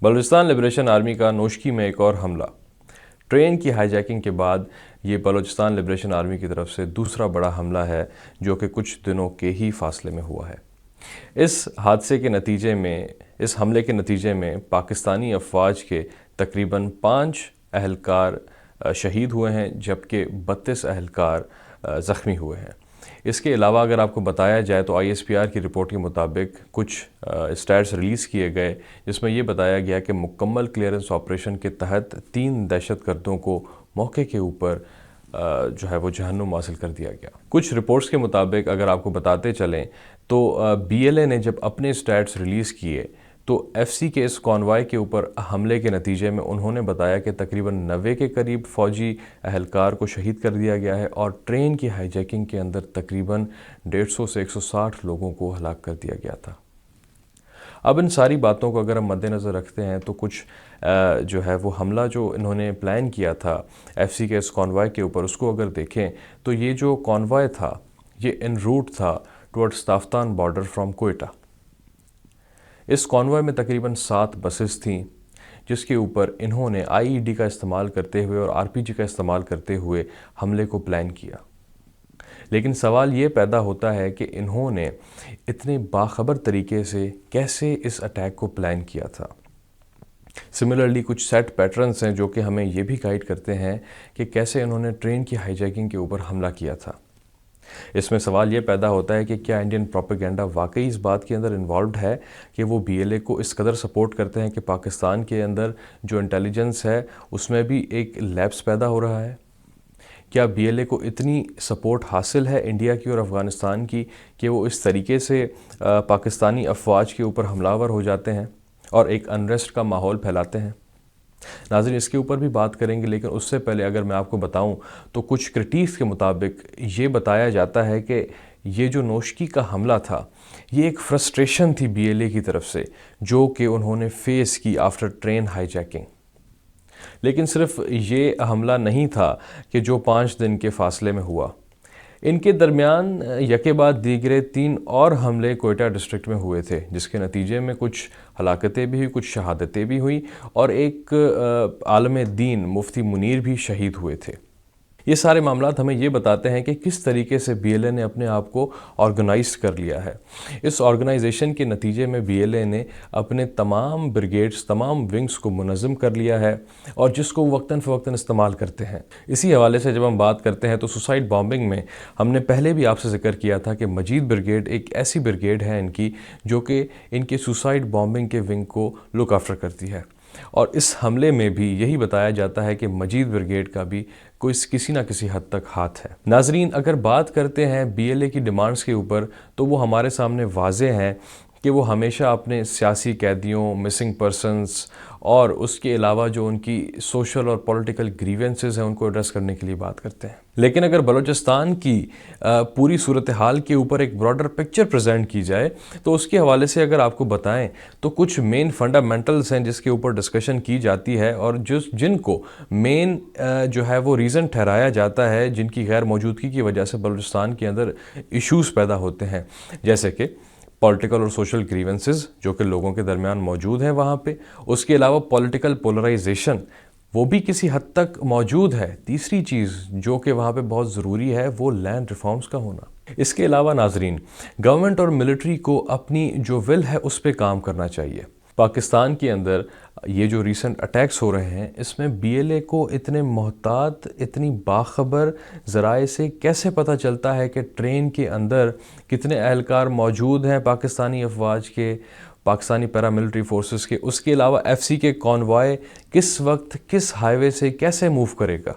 Balochistan liberation army का नोशकी में एक और हमला। ट्रेन की हाईजैकिंग के बाद ये बलूचिस्तान लिबरेशन आर्मी की तरफ से दूसरा बड़ा हमला है जो कि कुछ दिनों के ही फासले में हुआ है। इस हमले के नतीजे में पाकिस्तानी अफवाज के तकरीबन 5 अहलकार शहीद हुए हैं जबकि 32 अहलकार ज़ख्मी हुए हैं। इसके अलावा अगर आपको बताया जाए तो ISPR की रिपोर्ट के मुताबिक कुछ स्टैट्स रिलीज़ किए गए जिसमें ये बताया गया कि मुकम्मल क्लियरेंस ऑपरेशन के तहत 3 दहशतगर्दों को मौके के ऊपर वो जहन्नुम हासिल कर दिया गया। कुछ रिपोर्ट्स के मुताबिक अगर आपको बताते चलें तो BLA ने जब अपने स्टैट्स रिलीज़ किए तो FC के इस कॉन्वॉय के ऊपर हमले के नतीजे में उन्होंने बताया कि तकरीबन 90 के करीब फ़ौजी अहलकार को शहीद कर दिया गया है और ट्रेन की हाईजैकिंग के अंदर तकरीबन 150 से 160 लोगों को हलाक कर दिया गया था। अब इन सारी बातों को अगर हम मद्देनज़र रखते हैं तो कुछ वो हमला जो इन्होंने प्लान किया था FC के इस कॉन्वॉय के ऊपर, उसको अगर देखें तो ये जो कॉन्वॉय था ये इन रूट था towards Taftan border from Quetta. इस कॉन्वॉय में तकरीबन 7 बसेस थीं जिसके ऊपर इन्होंने IED का इस्तेमाल करते हुए और RPG का इस्तेमाल करते हुए हमले को प्लान किया। लेकिन सवाल ये पैदा होता है कि इन्होंने इतने बाखबर तरीके से कैसे इस अटैक को प्लान किया था। सिमिलरली कुछ सेट पैटर्न्स हैं जो कि हमें ये भी गाइड करते हैं कि कैसे इन्होंने ट्रेन की हाईजैकिंग के ऊपर हमला किया था। इसमें सवाल ये पैदा होता है कि क्या इंडियन प्रोपेगेंडा वाकई इस बात के अंदर इन्वॉल्व है कि वो BLA को इस कदर सपोर्ट करते हैं कि पाकिस्तान के अंदर जो इंटेलिजेंस है उसमें भी एक लैप्स पैदा हो रहा है। क्या BLA को इतनी सपोर्ट हासिल है इंडिया की और अफ़गानिस्तान की कि वो इस तरीके से पाकिस्तानी अफवाज के ऊपर हमलावर हो जाते हैं और एक अनरेस्ट का माहौल फैलाते हैं। नाज़रीन, इसके ऊपर भी बात करेंगे, लेकिन उससे पहले अगर मैं आपको बताऊं तो कुछ क्रिटिक्स के मुताबिक ये बताया जाता है कि ये जो नोशकी का हमला था ये एक फ्रस्ट्रेशन थी BLA की तरफ से जो कि उन्होंने फेस की आफ्टर ट्रेन हाईजैकिंग। लेकिन सिर्फ ये हमला नहीं था कि जो 5 दिन के फासले में हुआ, इनके दरमियान यके बाद दीगरे 3 और हमले कोयटा डिस्ट्रिक्ट में हुए थे जिसके नतीजे में कुछ हलाकतें भी हुई, कुछ शहादतें भी हुई और एक आलम दीन मुफ्ती मुनीर भी शहीद हुए थे। ये सारे मामलात हमें ये बताते हैं कि किस तरीके से BLA ने अपने आप को ऑर्गेनाइज कर लिया है। इस ऑर्गेनाइजेशन के नतीजे में BLA ने अपने तमाम ब्रिगेड्स, तमाम विंग्स को मुनज़्ज़म कर लिया है और जिसको वक्तन फ़वक्तन इस्तेमाल करते हैं। इसी हवाले से जब हम बात करते हैं तो सुसाइड बॉम्बिंग में हमने पहले भी आपसे ज़िक्र किया था कि मजीद ब्रिगेड एक ऐसी ब्रिगेड है इनकी जो कि इनके सुसाइड बॉम्बिंग के विंग को लुक आफ्टर करती है और इस हमले में भी यही बताया जाता है कि मजीद ब्रिगेड का भी किसी ना किसी हद तक हाथ है। नाजरीन, अगर बात करते हैं BLA की डिमांड्स के ऊपर तो वो हमारे सामने वाज़े हैं कि वो हमेशा अपने सियासी कैदियों, मिसिंग पर्सन्स और उसके अलावा जो उनकी सोशल और पॉलिटिकल ग्रीवेंसेस हैं उनको एड्रेस करने के लिए बात करते हैं। लेकिन अगर बलूचिस्तान की पूरी सूरत हाल के ऊपर एक ब्रॉडर पिक्चर प्रेजेंट की जाए तो उसके हवाले से अगर आपको बताएं तो कुछ मेन फंडामेंटल्स हैं जिसके ऊपर डिस्कशन की जाती है और जिनको मेन वो रीज़न ठहराया जाता है जिनकी गैर मौजूदगी की वजह से बलूचिस्तान के अंदर इश्यूज़ पैदा होते हैं, जैसे कि पॉलिटिकल और सोशल ग्रीवेंसेस जो कि लोगों के दरमियान मौजूद हैं वहाँ पे। उसके अलावा पॉलिटिकल पोलराइजेशन वो भी किसी हद तक मौजूद है। तीसरी चीज़ जो कि वहाँ पे बहुत ज़रूरी है वो लैंड रिफॉर्म्स का होना। इसके अलावा नाजरीन, गवर्नमेंट और मिलिट्री को अपनी जो विल है उस पर काम करना चाहिए। पाकिस्तान के अंदर ये जो रीसेंट अटैक्स हो रहे हैं इसमें BLA को इतने मोहतात, इतनी बाखबर ज़राए से कैसे पता चलता है कि ट्रेन के अंदर कितने अहलकार मौजूद हैं पाकिस्तानी अफवाज के, पाकिस्तानी पैरामिलिट्री फोर्सेस के। उसके अलावा FC के कॉन्वॉय किस वक्त किस हाईवे से कैसे मूव करेगा।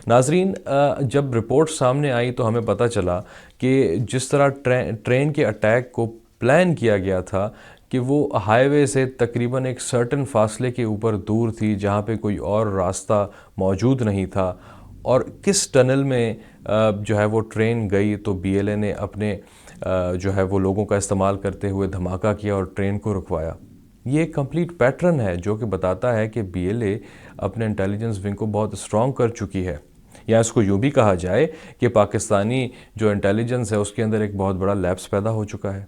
नाजरीन, जब रिपोर्ट सामने आई तो हमें पता चला कि जिस तरह ट्रेन के अटैक को प्लान किया गया था कि वो हाईवे से तकरीबन एक सर्टन फासले के ऊपर दूर थी जहाँ पे कोई और रास्ता मौजूद नहीं था और किस टनल में वो ट्रेन गई तो BLA ने अपने वो लोगों का इस्तेमाल करते हुए धमाका किया और ट्रेन को रुकवाया। ये एक कंप्लीट पैटर्न है जो कि बताता है कि BLA अपने इंटेलिजेंस विंग को बहुत स्ट्रॉन्ग कर चुकी है, या इसको यूँ भी कहा जाए कि पाकिस्तानी जो इंटेलिजेंस है उसके अंदर एक बहुत बड़ा लैप्स पैदा हो चुका है।